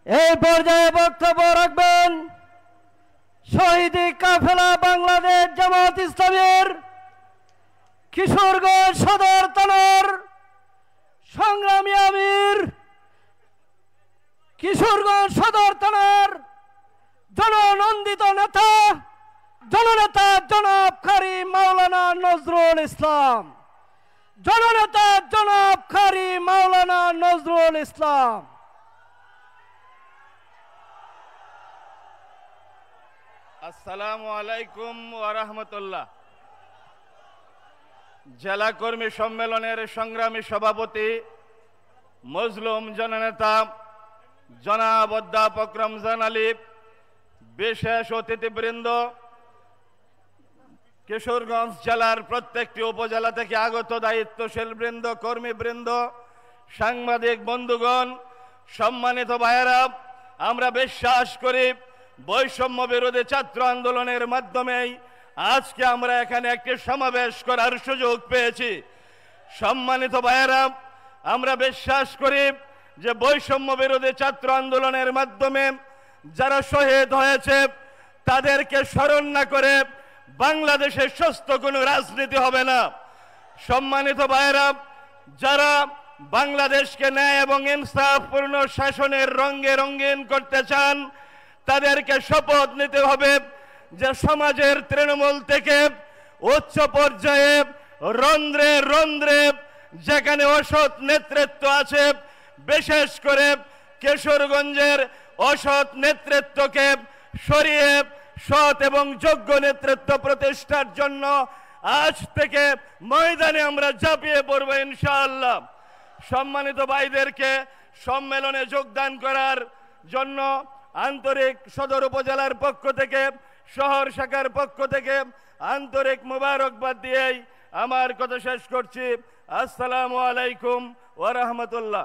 এই পর্যায়ে বক্তব্য রাখবেন শহীদি কাফেলা বাংলাদেশ জামাত ইসলামের কিশোরগঞ্জ সদর থানার সংগ্রামী আমির, কিশোরগঞ্জ সদর থানার জননন্দিত নেতা জননেতা জনাব কারি মাওলানা নজরুল ইসলাম। জননেতা জনাব কারি মাওলানা নজরুল ইসলাম। আসসালামু আলাইকুম ওয়া রাহমাতুল্লাহ। জেলা কর্মী সম্মেলনের সংগ্রামী সভাপতি মজলুম জননেতা জনাব অধ্যাপক রমজান আলী, বিশেষ অতিথিবৃন্দ, কিশোরগঞ্জ জেলার প্রত্যেকটি উপজেলা থেকে আগত দায়িত্বশীল বৃন্দ, কর্মীবৃন্দ, সাংবাদিক বন্ধুগণ, সম্মানিত ভাইয়েরা, আমরা বিশ্বাস করি বৈষম্য বিরোধী ছাত্র আন্দোলনের মাধ্যমেই আজকে আমরা এখানে একটি সমাবেশ করার সুযোগ পেয়েছি। সম্মানিত ভাইয়েরা, আমরা বিশ্বাস করি যে বৈষম্য বিরোধী ছাত্র আন্দোলনের মাধ্যমে যারা শহীদ হয়েছে তাদেরকে স্মরণ না করে বাংলাদেশে সুস্থ কোনো রাজনীতি হবে না। সম্মানিত ভাইয়েরা, যারা বাংলাদেশকে ন্যায় এবং ইনসাফপূর্ণ শাসনের রঙে রঙিন করতে চান তাদেরকে শপথ নিতে হবে যে সমাজের তৃণমূল থেকে উচ্চ পর্যায়ে রন্ধ্রে রন্ধ্রে যেখানে অসৎ নেতৃত্ব আছে, বিশেষ করে কিশোরগঞ্জের অসৎ নেতৃত্বকে সরিয়ে সৎ এবং যোগ্য নেতৃত্ব প্রতিষ্ঠার জন্য আজ থেকে ময়দানে আমরা ঝাঁপিয়ে পড়ব ইনশাআল্লাহ। সম্মানিত ভাইদেরকে সম্মেলনে যোগদান করার জন্য আন্তরিক সদর উপজেলার পক্ষ থেকে, শহর শাখার পক্ষ থেকে আন্তরিক মুবারকবাদ দিয়েই আমার কথা শেষ করছি। আসসালামু আলাইকুম ওয়া রাহমাতুল্লাহ।